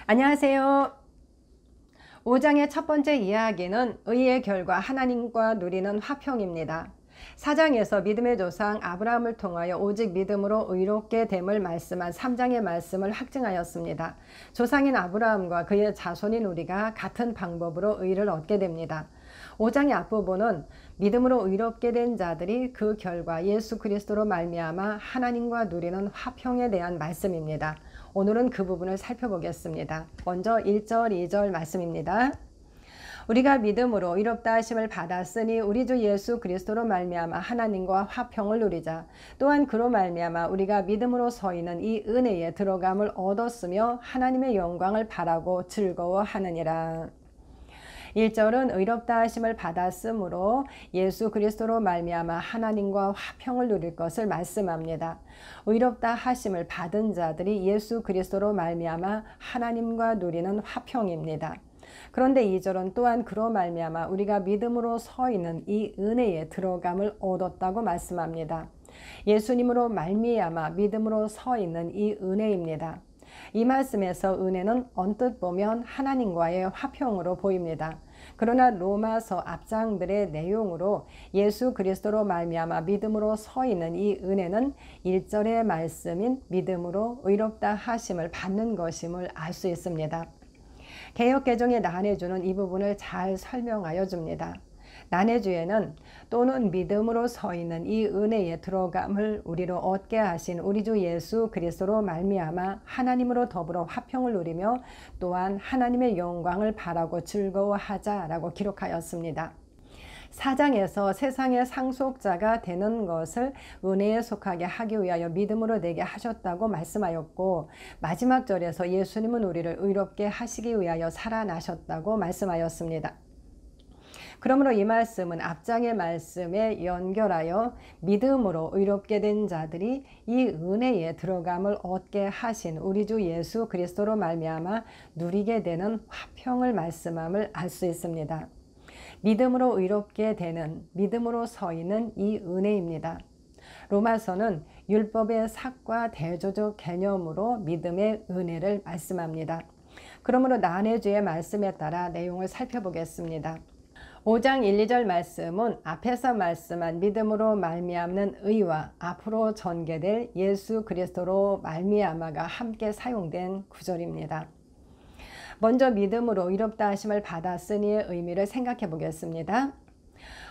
안녕하세요. 5장의 첫 번째 이야기는 의의 결과 하나님과 누리는 화평입니다. 4장에서 믿음의 조상 아브라함을 통하여 오직 믿음으로 의롭게 됨을 말씀한 3장의 말씀을 확증하였습니다. 조상인 아브라함과 그의 자손인 우리가 같은 방법으로 의를 얻게 됩니다. 5장의 앞부분은 믿음으로 의롭게 된 자들이 그 결과 예수 그리스도로 말미암아 하나님과 누리는 화평에 대한 말씀입니다. 오늘은 그 부분을 살펴보겠습니다. 먼저 1절, 2절 말씀입니다. 우리가 믿음으로 의롭다 하심을 받았으니 우리 주 예수 그리스도로 말미암아 하나님과 화평을 누리자. 또한 그로 말미암아 우리가 믿음으로 서 있는 이 은혜에 들어감을 얻었으며 하나님의 영광을 바라고 즐거워하느니라. 1절은 의롭다 하심을 받았으므로 예수 그리스도로 말미암아 하나님과 화평을 누릴 것을 말씀합니다. 의롭다 하심을 받은 자들이 예수 그리스도로 말미암아 하나님과 누리는 화평입니다. 그런데 2절은 또한 그로 말미암아 우리가 믿음으로 서 있는 이 은혜에 들어감을 얻었다고 말씀합니다. 예수님으로 말미암아 믿음으로 서 있는 이 은혜입니다. 이 말씀에서 은혜는 언뜻 보면 하나님과의 화평으로 보입니다. 그러나 로마서 앞장들의 내용으로 예수 그리스도로 말미암아 믿음으로 서 있는 이 은혜는 1절의 말씀인 믿음으로 의롭다 하심을 받는 것임을 알 수 있습니다. 개역개정의 난해주는 이 부분을 잘 설명하여 줍니다. 난해주에는 또는 믿음으로 서 있는 이 은혜에 들어감을 우리로 얻게 하신 우리 주 예수 그리스도로 말미암아 하나님으로 더불어 화평을 누리며 또한 하나님의 영광을 바라고 즐거워하자라고 기록하였습니다. 4장에서 세상의 상속자가 되는 것을 은혜에 속하게 하기 위하여 믿음으로 되게 하셨다고 말씀하였고, 마지막 절에서 예수님은 우리를 의롭게 하시기 위하여 살아나셨다고 말씀하였습니다. 그러므로 이 말씀은 앞장의 말씀에 연결하여 믿음으로 의롭게 된 자들이 이 은혜에 들어감을 얻게 하신 우리 주 예수 그리스도로 말미암아 누리게 되는 화평을 말씀함을 알 수 있습니다. 믿음으로 의롭게 되는, 믿음으로 서 있는 이 은혜입니다. 로마서는 율법의 삭과 대조적 개념으로 믿음의 은혜를 말씀합니다. 그러므로 난해주의 말씀에 따라 내용을 살펴보겠습니다. 5장 1, 2절 말씀은 앞에서 말씀한 믿음으로 말미암는 의와 앞으로 전개될 예수 그리스도로 말미암아가 함께 사용된 구절입니다. 먼저 믿음으로 의롭다 하심을 받았으니의 의미를 생각해 보겠습니다.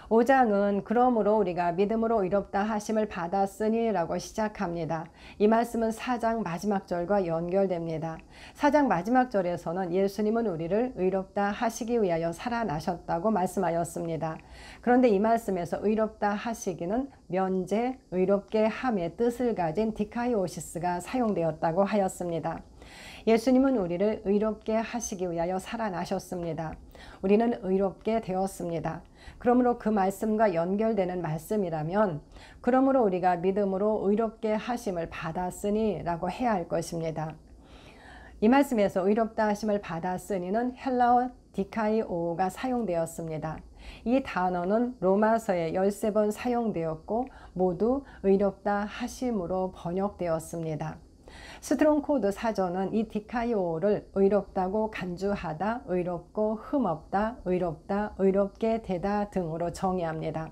5장은 그러므로 우리가 믿음으로 의롭다 하심을 받았으니 라고 시작합니다. 이 말씀은 4장 마지막 절과 연결됩니다. 4장 마지막 절에서는 예수님은 우리를 의롭다 하시기 위하여 살아나셨다고 말씀하였습니다. 그런데 이 말씀에서 의롭다 하시기는 면제, 의롭게 함의 뜻을 가진 디카이오시스가 사용되었다고 하였습니다. 예수님은 우리를 의롭게 하시기 위하여 살아나셨습니다. 우리는 의롭게 되었습니다. 그러므로 그 말씀과 연결되는 말씀이라면 그러므로 우리가 믿음으로 의롭게 하심을 받았으니 라고 해야 할 것입니다. 이 말씀에서 의롭다 하심을 받았으니는 헬라어 디카이오가 사용되었습니다. 이 단어는 로마서에 13번 사용되었고 모두 의롭다 하심으로 번역되었습니다. 스트롱 코드 사전은 이 디카이오를 의롭다고 간주하다, 의롭고 흠없다, 의롭다, 의롭게 되다 등으로 정의합니다.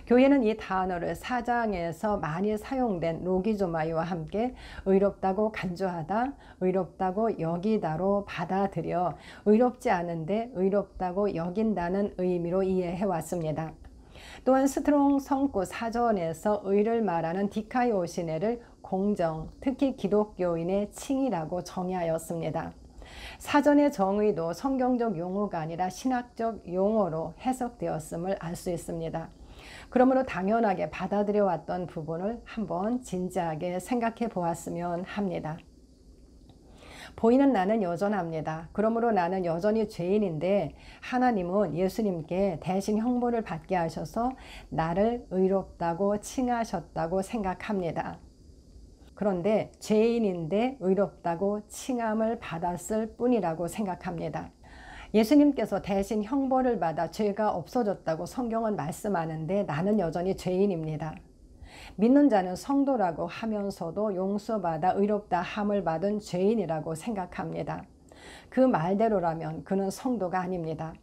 교회는 이 단어를 4장에서 많이 사용된 로기조마이와 함께 의롭다고 간주하다, 의롭다고 여기다로 받아들여 의롭지 않은데 의롭다고 여긴다는 의미로 이해해 왔습니다. 또한 스트롱 성구 사전에서 의를 말하는 디카이오시네를 공정, 특히 기독교인의 칭이라고 정의하였습니다. 사전의 정의도 성경적 용어가 아니라 신학적 용어로 해석되었음을 알 수 있습니다. 그러므로 당연하게 받아들여 왔던 부분을 한번 진지하게 생각해 보았으면 합니다. 보이는 나는 여전합니다. 그러므로 나는 여전히 죄인인데 하나님은 예수님께 대신 형벌을 받게 하셔서 나를 의롭다고 칭하셨다고 생각합니다. 그런데 죄인인데 의롭다고 칭함을 받았을 뿐이라고 생각합니다. 예수님께서 대신 형벌을 받아 죄가 없어졌다고 성경은 말씀하는데 나는 여전히 죄인입니다. 믿는 자는 성도라고 하면서도 용서받아 의롭다 함을 받은 죄인이라고 생각합니다. 그 말대로라면 그는 성도가 아닙니다.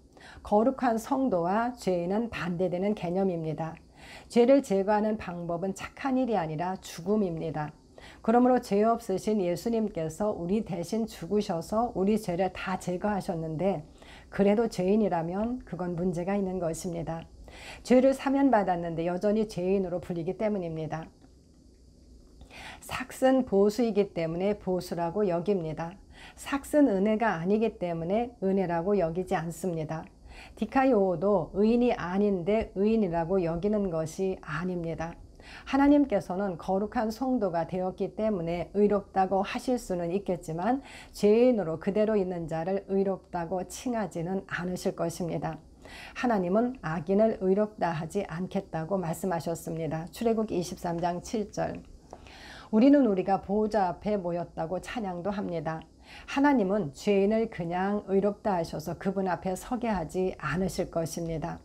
거룩한 성도와 죄인은 반대되는 개념입니다. 죄를 제거하는 방법은 착한 일이 아니라 죽음입니다. 그러므로 죄 없으신 예수님께서 우리 대신 죽으셔서 우리 죄를 다 제거하셨는데 그래도 죄인이라면 그건 문제가 있는 것입니다. 죄를 사면받았는데 여전히 죄인으로 불리기 때문입니다. 삭은 보수이기 때문에 보수라고 여깁니다. 삭은 은혜가 아니기 때문에 은혜라고 여기지 않습니다. 디카이오도 의인이 아닌데 의인이라고 여기는 것이 아닙니다. 하나님께서는 거룩한 성도가 되었기 때문에 의롭다고 하실 수는 있겠지만 죄인으로 그대로 있는 자를 의롭다고 칭하지는 않으실 것입니다. 하나님은 악인을 의롭다 하지 않겠다고 말씀하셨습니다. 출애굽 23장 7절. 우리는 우리가 보호자 앞에 모였다고 찬양도 합니다. 하나님은 죄인을 그냥 의롭다 하셔서 그분 앞에 서게 하지 않으실 것입니다.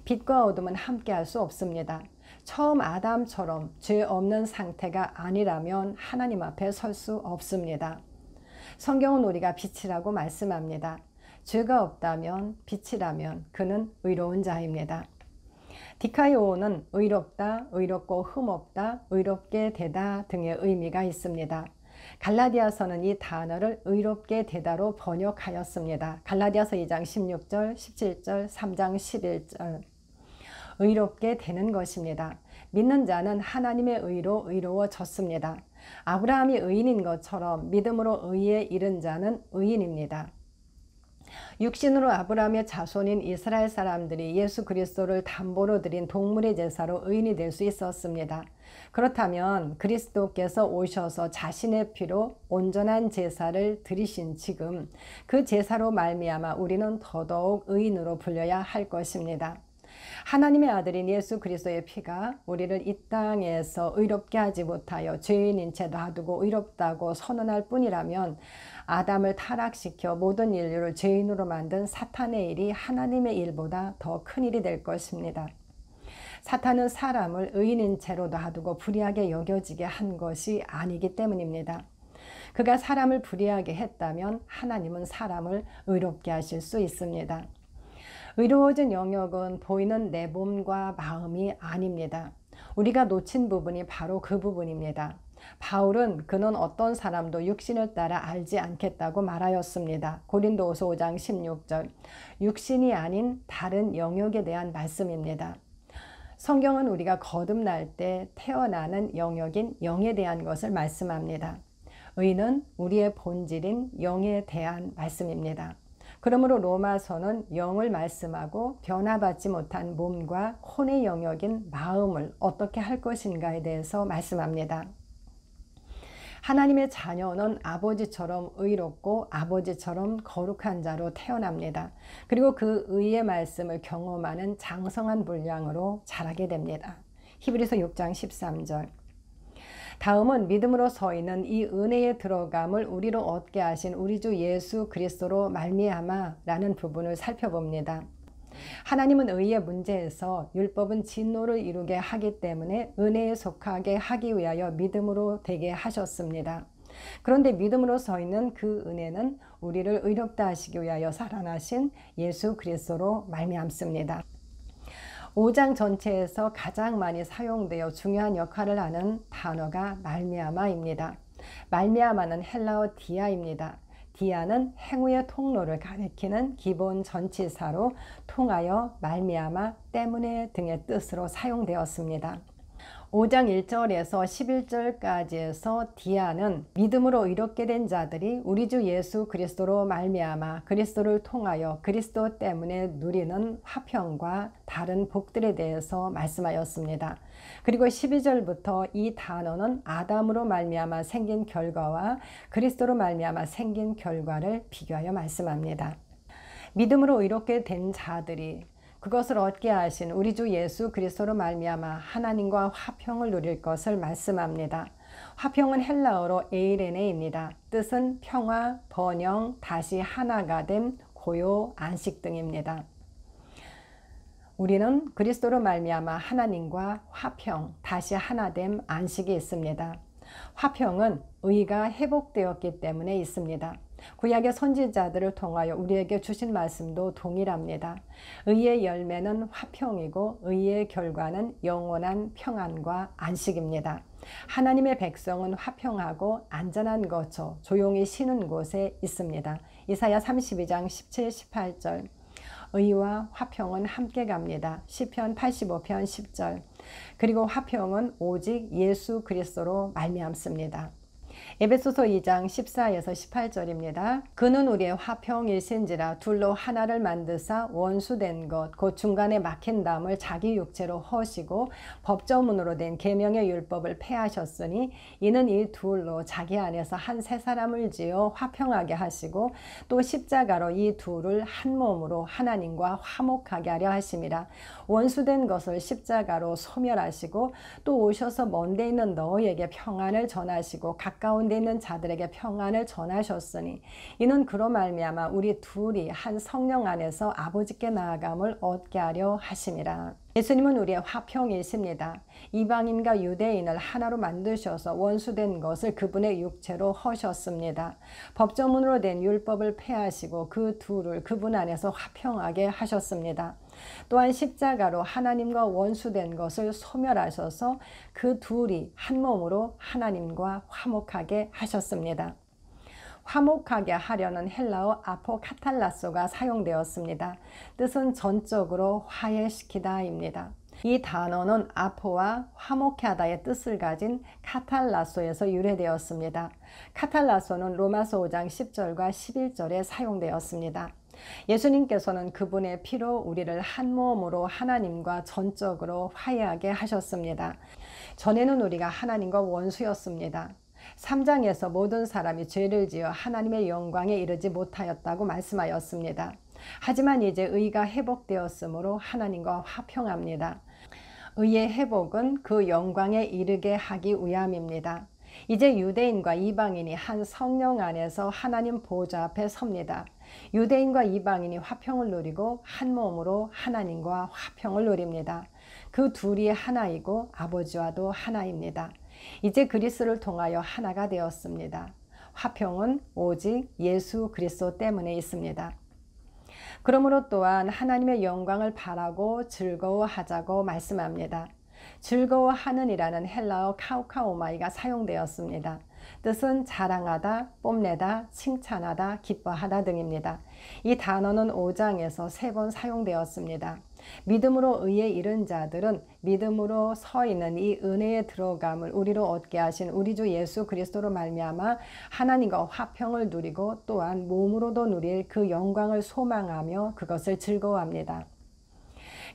빛과 어둠은 함께 할 수 없습니다. 처음 아담처럼 죄 없는 상태가 아니라면 하나님 앞에 설 수 없습니다. 성경은 우리가 빛이라고 말씀합니다. 죄가 없다면 빛이라면 그는 의로운 자입니다. 디카이오는 의롭다, 의롭고 흠없다, 의롭게 되다 등의 의미가 있습니다. 갈라디아서는 이 단어를 의롭게 되다로 번역하였습니다. 갈라디아서 2장 16절, 17절, 3장 11절. 의롭게 되는 것입니다. 믿는 자는 하나님의 의로 의로워졌습니다. 아브라함이 의인인 것처럼 믿음으로 의에 이른 자는 의인입니다. 육신으로 아브라함의 자손인 이스라엘 사람들이 예수 그리스도를 담보로 드린 동물의 제사로 의인이 될 수 있었습니다. 그렇다면 그리스도께서 오셔서 자신의 피로 온전한 제사를 드리신 지금 그 제사로 말미암아 우리는 더더욱 의인으로 불려야 할 것입니다. 하나님의 아들인 예수 그리스도의 피가 우리를 이 땅에서 의롭게 하지 못하여 죄인인 채 놔두고 의롭다고 선언할 뿐이라면 아담을 타락시켜 모든 인류를 죄인으로 만든 사탄의 일이 하나님의 일보다 더 큰 일이 될 것입니다. 사탄은 사람을 의인인 채로 놔두고 불의하게 여겨지게 한 것이 아니기 때문입니다. 그가 사람을 불의하게 했다면 하나님은 사람을 의롭게 하실 수 있습니다. 의로워진 영역은 보이는 내 몸과 마음이 아닙니다. 우리가 놓친 부분이 바로 그 부분입니다. 바울은 그는 어떤 사람도 육신을 따라 알지 않겠다고 말하였습니다. 고린도후서 5장 16절. 육신이 아닌 다른 영역에 대한 말씀입니다. 성경은 우리가 거듭날 때 태어나는 영역인 영에 대한 것을 말씀합니다. 의는 우리의 본질인 영에 대한 말씀입니다. 그러므로 로마서는 영을 말씀하고 변화받지 못한 몸과 혼의 영역인 마음을 어떻게 할 것인가에 대해서 말씀합니다. 하나님의 자녀는 아버지처럼 의롭고 아버지처럼 거룩한 자로 태어납니다. 그리고 그 의의 말씀을 경험하는 장성한 분량으로 자라게 됩니다. 히브리서 6장 13절. 다음은 믿음으로 서 있는 이 은혜에 들어감을 우리로 얻게 하신 우리 주 예수 그리스도로 말미암아 라는 부분을 살펴봅니다. 하나님은 의의 문제에서 율법은 진노를 이루게 하기 때문에 은혜에 속하게 하기 위하여 믿음으로 되게 하셨습니다. 그런데 믿음으로 서 있는 그 은혜는 우리를 의롭다 하시기 위하여 살아나신 예수 그리스도로 말미암습니다. 5장 전체에서 가장 많이 사용되어 중요한 역할을 하는 단어가 말미암아입니다. 말미암아는 헬라어 디아입니다. 디아는 행위의 통로를 가리키는 기본 전치사로 통하여 말미암아 때문에 등의 뜻으로 사용되었습니다. 5장 1절에서 11절까지에서 디아는 믿음으로 의롭게 된 자들이 우리 주 예수 그리스도로 말미암아 그리스도를 통하여 그리스도 때문에 누리는 화평과 다른 복들에 대해서 말씀하였습니다. 그리고 12절부터 이 단어는 아담으로 말미암아 생긴 결과와 그리스도로 말미암아 생긴 결과를 비교하여 말씀합니다. 믿음으로 의롭게 된 자들이 그것을 얻게 하신 우리 주 예수 그리스도로 말미암아 하나님과 화평을 누릴 것을 말씀합니다. 화평은 헬라어로 에이레네입니다. 뜻은 평화, 번영, 다시 하나가 됨, 고요, 안식 등입니다. 우리는 그리스도로 말미암아 하나님과 화평, 다시 하나됨 안식이 있습니다. 화평은 의가 회복되었기 때문에 있습니다. 구약의 선지자들을 통하여 우리에게 주신 말씀도 동일합니다. 의의 열매는 화평이고 의의 결과는 영원한 평안과 안식입니다. 하나님의 백성은 화평하고 안전한 거처, 조용히 쉬는 곳에 있습니다. 이사야 32장 17, 18절. 의와 화평은 함께 갑니다. 시편 85편 10절. 그리고 화평은 오직 예수 그리스도로 말미암습니다. 에베소서 2장 14에서 18절입니다. 그는 우리의 화평일신지라 둘로 하나를 만드사 원수된 것 곧 중간에 막힌 담을 자기 육체로 허시고 법조문으로 된 계명의 율법을 폐하셨으니 이는 이 둘로 자기 안에서 한 세 사람을 지어 화평하게 하시고 또 십자가로 이 둘을 한 몸으로 하나님과 화목하게 하려 하심이라. 원수된 것을 십자가로 소멸하시고 또 오셔서 먼데 있는 너희에게 평안을 전하시고 가까운 데 있는 자들에게 평안을 전하셨으니 이는 그로 말미암아 우리 둘이 한 성령 안에서 아버지께 나아감을 얻게 하려 하심이라. 예수님은 우리의 화평이십니다. 이방인과 유대인을 하나로 만드셔서 원수된 것을 그분의 육체로 허셨습니다. 법조문으로 된 율법을 폐하시고 그 둘을 그분 안에서 화평하게 하셨습니다. 또한 십자가로 하나님과 원수된 것을 소멸하셔서 그 둘이 한 몸으로 하나님과 화목하게 하셨습니다. 화목하게 하려는 헬라어 아포카탈라소가 사용되었습니다. 뜻은 전적으로 화해시키다입니다. 이 단어는 아포와 화목케 하다의 뜻을 가진 카탈라소에서 유래되었습니다. 카탈라소는 로마서 5장 10절과 11절에 사용되었습니다. 예수님께서는 그분의 피로 우리를 한 몸으로 하나님과 전적으로 화해하게 하셨습니다. 전에는 우리가 하나님과 원수였습니다. 3장에서 모든 사람이 죄를 지어 하나님의 영광에 이르지 못하였다고 말씀하였습니다. 하지만 이제 의가 회복되었으므로 하나님과 화평합니다. 의의 회복은 그 영광에 이르게 하기 위함입니다. 이제 유대인과 이방인이 한 성령 안에서 하나님 보좌 앞에 섭니다. 유대인과 이방인이 화평을 누리고 한 몸으로 하나님과 화평을 누립니다. 그 둘이 하나이고 아버지와도 하나입니다. 이제 그리스도를 통하여 하나가 되었습니다. 화평은 오직 예수 그리스도 때문에 있습니다. 그러므로 또한 하나님의 영광을 바라고 즐거워하자고 말씀합니다. 즐거워하는이라는 헬라어 카우카오마이가 사용되었습니다. 뜻은 자랑하다, 뽐내다, 칭찬하다, 기뻐하다 등입니다. 이 단어는 5장에서 3번 사용되었습니다. 믿음으로 의에 이른 자들은 믿음으로 서 있는 이 은혜에 들어감을 우리로 얻게 하신 우리 주 예수 그리스도로 말미암아 하나님과 화평을 누리고 또한 몸으로도 누릴 그 영광을 소망하며 그것을 즐거워합니다.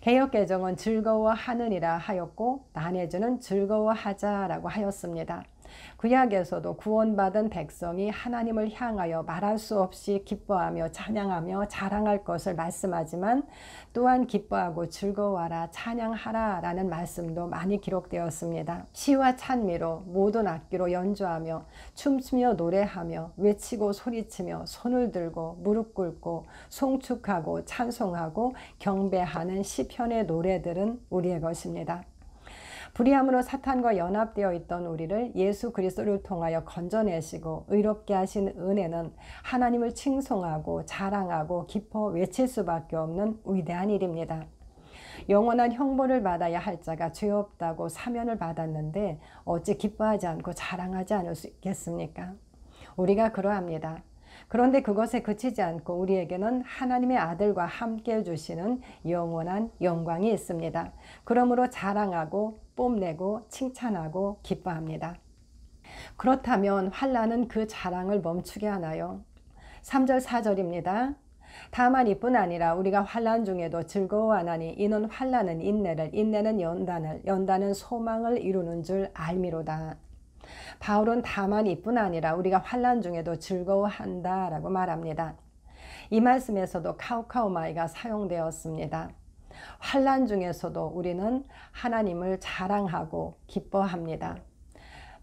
개역개정은 즐거워하느니라 하였고 난해주는 즐거워하자라고 하였습니다. 구약에서도 구원받은 백성이 하나님을 향하여 말할 수 없이 기뻐하며 찬양하며 자랑할 것을 말씀하지만 또한 기뻐하고 즐거워하라 찬양하라 라는 말씀도 많이 기록되었습니다. 시와 찬미로 모든 악기로 연주하며 춤추며 노래하며 외치고 소리치며 손을 들고 무릎 꿇고 송축하고 찬송하고 경배하는 시편의 노래들은 우리의 것입니다. 불의함으로 사탄과 연합되어 있던 우리를 예수 그리스도를 통하여 건져내시고 의롭게 하신 은혜는 하나님을 칭송하고 자랑하고 기뻐 외칠 수밖에 없는 위대한 일입니다. 영원한 형벌을 받아야 할 자가 죄 없다고 사면을 받았는데 어찌 기뻐하지 않고 자랑하지 않을 수 있겠습니까? 우리가 그러합니다. 그런데 그것에 그치지 않고 우리에게는 하나님의 아들과 함께 해주시는 영원한 영광이 있습니다. 그러므로 자랑하고 뽐내고 칭찬하고 기뻐합니다. 그렇다면 환난은 그 자랑을 멈추게 하나요? 3절 4절입니다. 다만 이뿐 아니라 우리가 환난 중에도 즐거워하나니 이는 환난은 인내를 인내는 연단을 연단은 소망을 이루는 줄 알미로다. 바울은 다만 이뿐 아니라 우리가 환난 중에도 즐거워한다 라고 말합니다. 이 말씀에서도 카우카우마이가 사용되었습니다. 환난 중에서도 우리는 하나님을 자랑하고 기뻐합니다.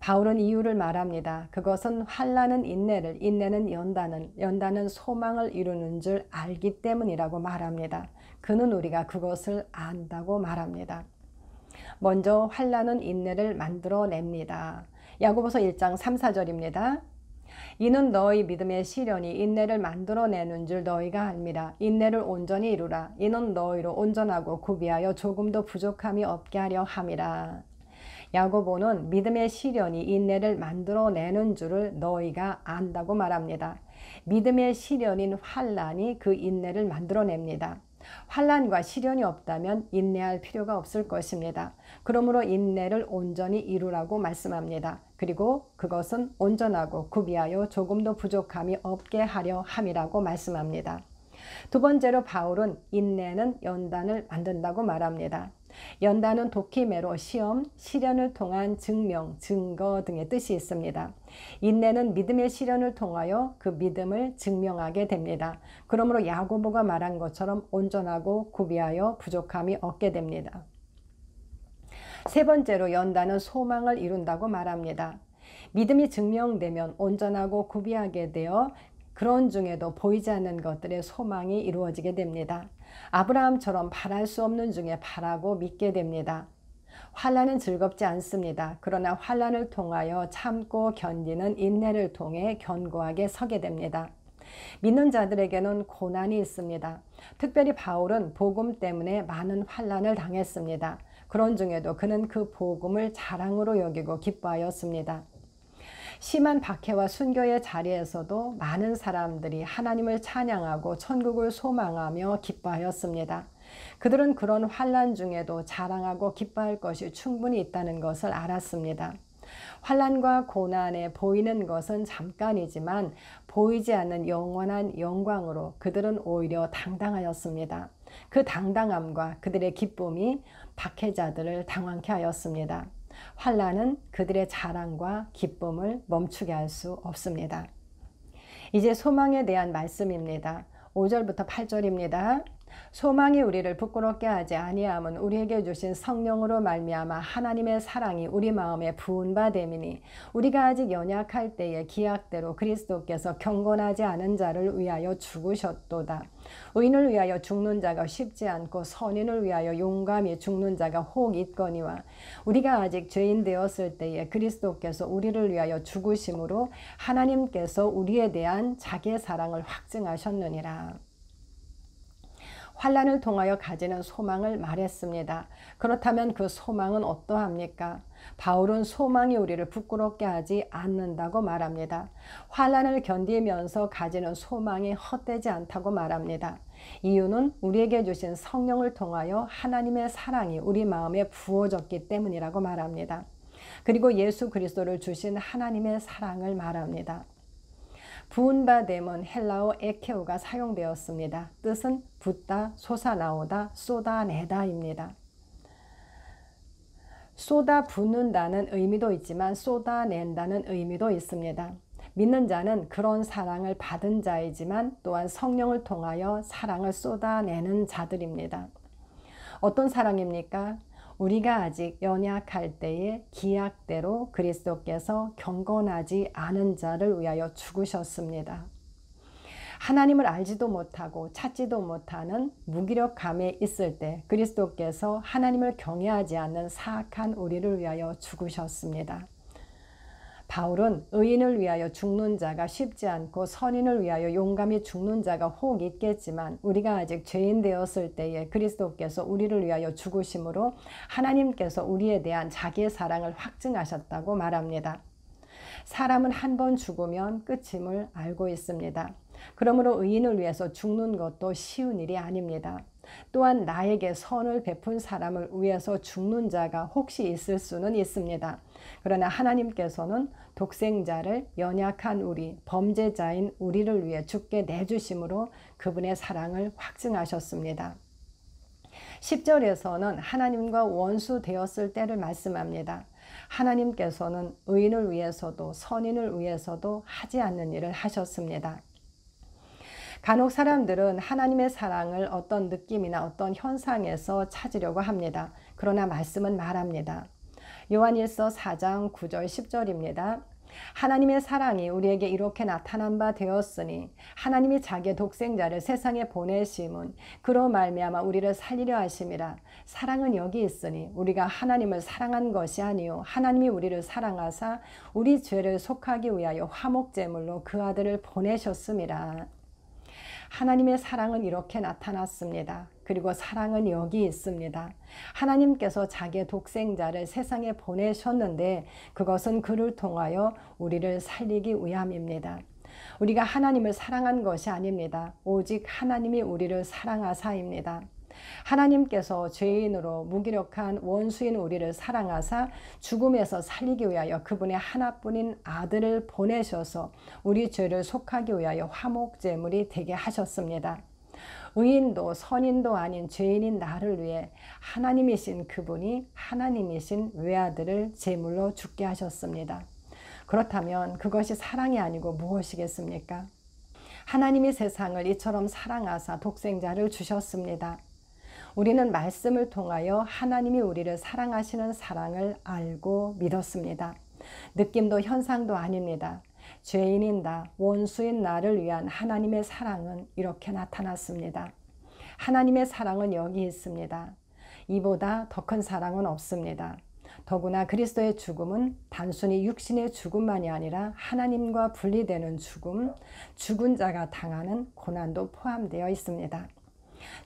바울은 이유를 말합니다. 그것은 환난은 인내를, 인내는 연단은 소망을 이루는 줄 알기 때문이라고 말합니다. 그는 우리가 그것을 안다고 말합니다. 먼저 환난은 인내를 만들어냅니다. 야고보서 1장 3, 4절입니다. 이는 너희 믿음의 시련이 인내를 만들어내는 줄 너희가 압니다. 인내를 온전히 이루라. 이는 너희로 온전하고 구비하여 조금도 부족함이 없게 하려 함이라. 야고보는 믿음의 시련이 인내를 만들어내는 줄을 너희가 안다고 말합니다. 믿음의 시련인 환난이 그 인내를 만들어냅니다. 환난과 시련이 없다면 인내할 필요가 없을 것입니다. 그러므로 인내를 온전히 이루라고 말씀합니다. 그리고 그것은 온전하고 구비하여 조금도 부족함이 없게 하려 함이라고 말씀합니다. 두 번째로 바울은 인내는 연단을 만든다고 말합니다. 연단은 도키메로 시험, 시련을 통한 증명, 증거 등의 뜻이 있습니다. 인내는 믿음의 시련을 통하여 그 믿음을 증명하게 됩니다. 그러므로 야고보가 말한 것처럼 온전하고 구비하여 부족함이 없게 됩니다. 세 번째로 연단은 소망을 이룬다고 말합니다. 믿음이 증명되면 온전하고 구비하게 되어 그런 중에도 보이지 않는 것들의 소망이 이루어지게 됩니다. 아브라함처럼 바랄 수 없는 중에 바라고 믿게 됩니다. 환난은 즐겁지 않습니다. 그러나 환난을 통하여 참고 견디는 인내를 통해 견고하게 서게 됩니다. 믿는 자들에게는 고난이 있습니다. 특별히 바울은 복음 때문에 많은 환난을 당했습니다. 그런 중에도 그는 그 복음을 자랑으로 여기고 기뻐하였습니다. 심한 박해와 순교의 자리에서도 많은 사람들이 하나님을 찬양하고 천국을 소망하며 기뻐하였습니다. 그들은 그런 환난 중에도 자랑하고 기뻐할 것이 충분히 있다는 것을 알았습니다. 환난과 고난에 보이는 것은 잠깐이지만 보이지 않는 영원한 영광으로 그들은 오히려 당당하였습니다. 그 당당함과 그들의 기쁨이 박해자들을 당황케 하였습니다. 환난은 그들의 자랑과 기쁨을 멈추게 할 수 없습니다. 이제 소망에 대한 말씀입니다. 5절부터 8절입니다. 소망이 우리를 부끄럽게 하지 아니함은 우리에게 주신 성령으로 말미암아 하나님의 사랑이 우리 마음에 부은 바 됨이니 우리가 아직 연약할 때에 기약대로 그리스도께서 경건하지 않은 자를 위하여 죽으셨도다. 의인을 위하여 죽는 자가 쉽지 않고 선인을 위하여 용감히 죽는 자가 혹 있거니와 우리가 아직 죄인 되었을 때에 그리스도께서 우리를 위하여 죽으심으로 하나님께서 우리에 대한 자기의 사랑을 확증하셨느니라. 환난을 통하여 가지는 소망을 말했습니다. 그렇다면 그 소망은 어떠합니까? 바울은 소망이 우리를 부끄럽게 하지 않는다고 말합니다. 환난을 견디면서 가지는 소망이 헛되지 않다고 말합니다. 이유는 우리에게 주신 성령을 통하여 하나님의 사랑이 우리 마음에 부어졌기 때문이라고 말합니다. 그리고 예수 그리스도를 주신 하나님의 사랑을 말합니다. 부은 바 됨은 헬라어 에케오가 사용되었습니다. 뜻은 붓다, 솟아나오다, 쏟아내다입니다. 쏟아 붓는다는 의미도 있지만 쏟아낸다는 의미도 있습니다. 믿는 자는 그런 사랑을 받은 자이지만 또한 성령을 통하여 사랑을 쏟아내는 자들입니다. 어떤 사랑입니까? 우리가 아직 연약할 때에 기약대로 그리스도께서 경건하지 않은 자를 위하여 죽으셨습니다. 하나님을 알지도 못하고 찾지도 못하는 무기력감에 있을 때 그리스도께서 하나님을 경외하지 않는 사악한 우리를 위하여 죽으셨습니다. 바울은 의인을 위하여 죽는 자가 쉽지 않고 선인을 위하여 용감히 죽는 자가 혹 있겠지만 우리가 아직 죄인 되었을 때에 그리스도께서 우리를 위하여 죽으심으로 하나님께서 우리에 대한 자기의 사랑을 확증하셨다고 말합니다. 사람은 한 번 죽으면 끝임을 알고 있습니다. 그러므로 의인을 위해서 죽는 것도 쉬운 일이 아닙니다. 또한 나에게 선을 베푼 사람을 위해서 죽는 자가 혹시 있을 수는 있습니다. 그러나 하나님께서는 독생자를 연약한 우리, 범죄자인 우리를 위해 죽게 내주심으로 그분의 사랑을 확증하셨습니다. 10절에서는 하나님과 원수 되었을 때를 말씀합니다. 하나님께서는 의인을 위해서도 선인을 위해서도 하지 않는 일을 하셨습니다. 간혹 사람들은 하나님의 사랑을 어떤 느낌이나 어떤 현상에서 찾으려고 합니다. 그러나 말씀은 말합니다. 요한일서 4장 9절 10절입니다. 하나님의 사랑이 우리에게 이렇게 나타난 바 되었으니 하나님이 자기의 독생자를 세상에 보내심은 그로 말미암아 우리를 살리려 하심이라. 사랑은 여기 있으니 우리가 하나님을 사랑한 것이 아니요 하나님이 우리를 사랑하사 우리 죄를 속하기 위하여 화목제물로 그 아들을 보내셨음이라. 하나님의 사랑은 이렇게 나타났습니다. 그리고 사랑은 여기 있습니다. 하나님께서 자기의 독생자를 세상에 보내셨는데 그것은 그를 통하여 우리를 살리기 위함입니다. 우리가 하나님을 사랑한 것이 아닙니다. 오직 하나님이 우리를 사랑하사입니다. 하나님께서 죄인으로 무기력한 원수인 우리를 사랑하사 죽음에서 살리기 위하여 그분의 하나뿐인 아들을 보내셔서 우리 죄를 속하기 위하여 화목제물이 되게 하셨습니다. 의인도 선인도 아닌 죄인인 나를 위해 하나님이신 그분이 하나님이신 외아들을 제물로 죽게 하셨습니다. 그렇다면 그것이 사랑이 아니고 무엇이겠습니까? 하나님이 세상을 이처럼 사랑하사 독생자를 주셨습니다. 우리는 말씀을 통하여 하나님이 우리를 사랑하시는 사랑을 알고 믿었습니다. 느낌도 현상도 아닙니다. 죄인인 나, 원수인 나를 위한 하나님의 사랑은 이렇게 나타났습니다. 하나님의 사랑은 여기 있습니다. 이보다 더 큰 사랑은 없습니다. 더구나 그리스도의 죽음은 단순히 육신의 죽음만이 아니라 하나님과 분리되는 죽음, 죽은 자가 당하는 고난도 포함되어 있습니다.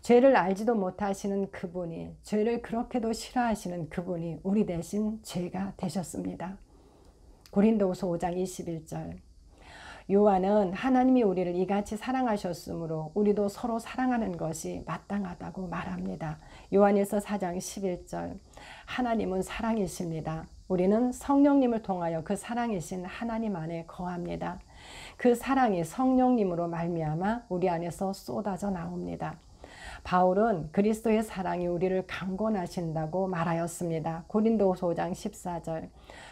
죄를 알지도 못하시는 그분이, 죄를 그렇게도 싫어하시는 그분이 우리 대신 죄가 되셨습니다. 고린도후서 5장 21절. 요한은 하나님이 우리를 이같이 사랑하셨으므로 우리도 서로 사랑하는 것이 마땅하다고 말합니다. 요한일서 4장 11절. 하나님은 사랑이십니다. 우리는 성령님을 통하여 그 사랑이신 하나님 안에 거합니다. 그 사랑이 성령님으로 말미암아 우리 안에서 쏟아져 나옵니다. 바울은 그리스도의 사랑이 우리를 강권하신다고 말하였습니다. 고린도후서 5장 14절.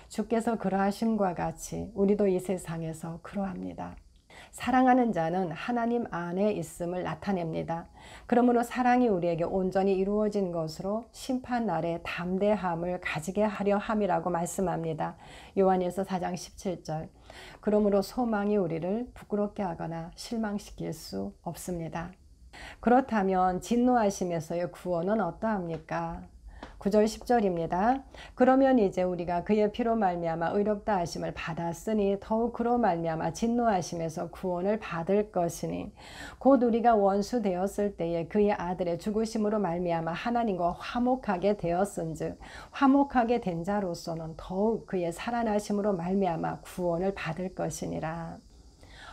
주께서 그러하심과 같이 우리도 이 세상에서 그러합니다. 사랑하는 자는 하나님 안에 있음을 나타냅니다. 그러므로 사랑이 우리에게 온전히 이루어진 것으로 심판날에 담대함을 가지게 하려 함이라고 말씀합니다. 요한일서 4장 17절. 그러므로 소망이 우리를 부끄럽게 하거나 실망시킬 수 없습니다. 그렇다면 진노하심에서의 구원은 어떠합니까? 9절 10절입니다. 그러면 이제 우리가 그의 피로 말미암아 의롭다 하심을 받았으니 더욱 그로 말미암아 진노하심에서 구원을 받을 것이니 곧 우리가 원수 되었을 때에 그의 아들의 죽으심으로 말미암아 하나님과 화목하게 되었은즉 화목하게 된 자로서는 더욱 그의 살아나심으로 말미암아 구원을 받을 것이니라.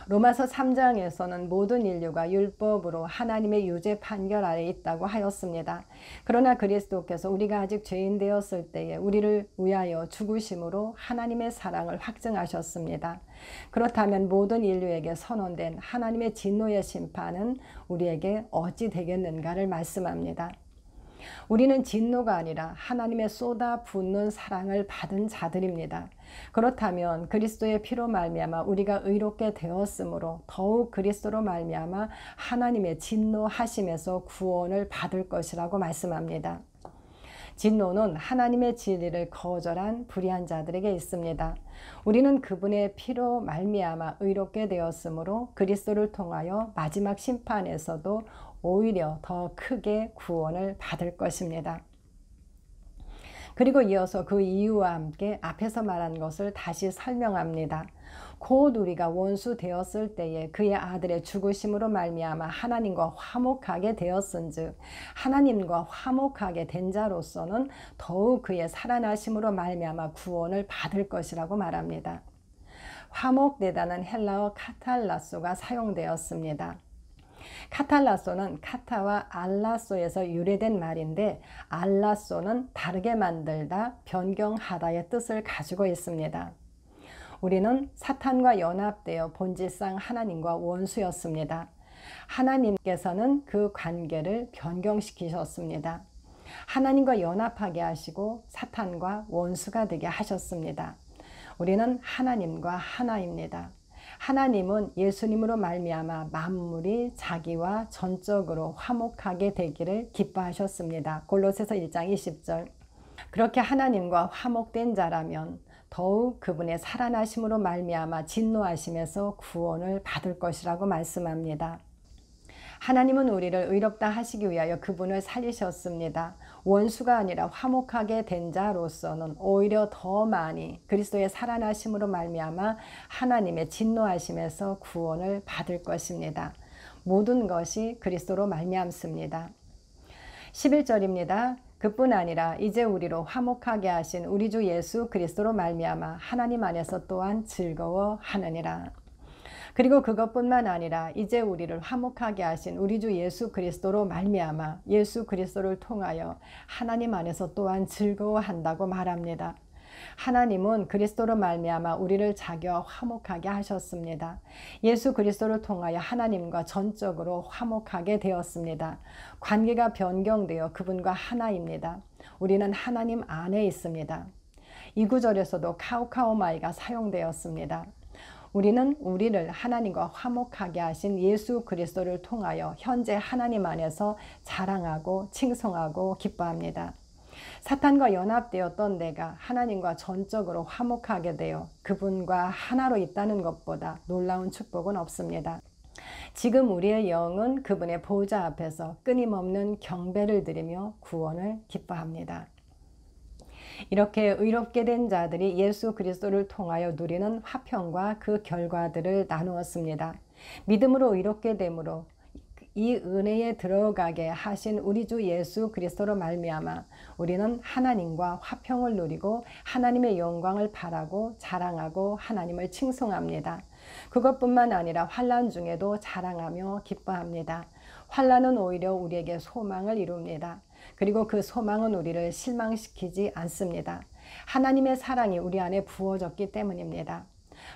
로마서 3장에서는 모든 인류가 율법으로 하나님의 유죄 판결 아래 있다고 하였습니다. 그러나 그리스도께서 우리가 아직 죄인 되었을 때에 우리를 위하여 죽으심으로 하나님의 사랑을 확증하셨습니다. 그렇다면 모든 인류에게 선언된 하나님의 진노의 심판은 우리에게 어찌 되겠는가를 말씀합니다. 우리는 진노가 아니라 하나님의 쏟아붓는 사랑을 받은 자들입니다. 그렇다면 그리스도의 피로 말미암아 우리가 의롭게 되었으므로 더욱 그리스도로 말미암아 하나님의 진노하심에서 구원을 받을 것이라고 말씀합니다. 진노는 하나님의 진리를 거절한 불의한 자들에게 있습니다. 우리는 그분의 피로 말미암아 의롭게 되었으므로 그리스도를 통하여 마지막 심판에서도 오히려 더 크게 구원을 받을 것입니다. 그리고 이어서 그 이유와 함께 앞에서 말한 것을 다시 설명합니다. 곧 우리가 원수 되었을 때에 그의 아들의 죽으심으로 말미암아 하나님과 화목하게 되었은즉 하나님과 화목하게 된 자로서는 더욱 그의 살아나심으로 말미암아 구원을 받을 것이라고 말합니다. 화목되다는 헬라어 카탈라소가 사용되었습니다. 카탈라소는 카타와 알라소에서 유래된 말인데 알라소는 다르게 만들다, 변경하다의 뜻을 가지고 있습니다. 우리는 사탄과 연합되어 본질상 하나님과 원수였습니다. 하나님께서는 그 관계를 변경시키셨습니다. 하나님과 연합하게 하시고 사탄과 원수가 되게 하셨습니다. 우리는 하나님과 하나입니다. 하나님은 예수님으로 말미암아 만물이 자기와 전적으로 화목하게 되기를 기뻐하셨습니다. 골로새서 1장 20절. 그렇게 하나님과 화목된 자라면 더욱 그분의 살아나심으로 말미암아 진노하심에서 구원을 받을 것이라고 말씀합니다. 하나님은 우리를 의롭다 하시기 위하여 그분을 살리셨습니다. 원수가 아니라 화목하게 된 자로서는 오히려 더 많이 그리스도의 살아나심으로 말미암아 하나님의 진노하심에서 구원을 받을 것입니다. 모든 것이 그리스도로 말미암습니다. 11절입니다. 그뿐 아니라 이제 우리로 화목하게 하신 우리 주 예수 그리스도로 말미암아 하나님 안에서 또한 즐거워하느니라. 그리고 그것뿐만 아니라 이제 우리를 화목하게 하신 우리 주 예수 그리스도로 말미암아 예수 그리스도를 통하여 하나님 안에서 또한 즐거워한다고 말합니다. 하나님은 그리스도로 말미암아 우리를 자기와 화목하게 하셨습니다. 예수 그리스도를 통하여 하나님과 전적으로 화목하게 되었습니다. 관계가 변경되어 그분과 하나입니다. 우리는 하나님 안에 있습니다. 이 구절에서도 카우카오마이가 사용되었습니다. 우리는 우리를 하나님과 화목하게 하신 예수 그리스도를 통하여 현재 하나님 안에서 자랑하고 칭송하고 기뻐합니다. 사탄과 연합되었던 내가 하나님과 전적으로 화목하게 되어 그분과 하나로 있다는 것보다 놀라운 축복은 없습니다. 지금 우리의 영은 그분의 보좌 앞에서 끊임없는 경배를 드리며 구원을 기뻐합니다. 이렇게 의롭게 된 자들이 예수 그리스도를 통하여 누리는 화평과 그 결과들을 나누었습니다. 믿음으로 의롭게 되므로 이 은혜에 들어가게 하신 우리 주 예수 그리스도로 말미암아 우리는 하나님과 화평을 누리고 하나님의 영광을 바라고 자랑하고 하나님을 칭송합니다. 그것뿐만 아니라 환난 중에도 자랑하며 기뻐합니다. 환난은 오히려 우리에게 소망을 이룹니다. 그리고 그 소망은 우리를 실망시키지 않습니다. 하나님의 사랑이 우리 안에 부어졌기 때문입니다.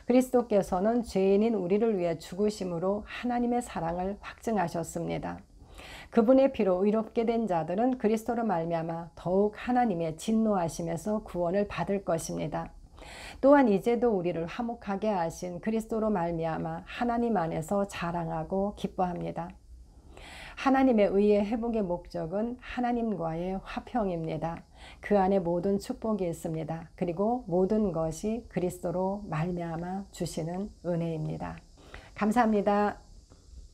그리스도께서는 죄인인 우리를 위해 죽으심으로 하나님의 사랑을 확증하셨습니다. 그분의 피로 의롭게 된 자들은 그리스도로 말미암아 더욱 하나님의 진노하심에서 구원을 받을 것입니다. 또한 이제도 우리를 화목하게 하신 그리스도로 말미암아 하나님 안에서 자랑하고 기뻐합니다. 하나님의 의의 회복의 목적은 하나님과의 화평입니다. 그 안에 모든 축복이 있습니다. 그리고 모든 것이 그리스도로 말미암아 주시는 은혜입니다. 감사합니다.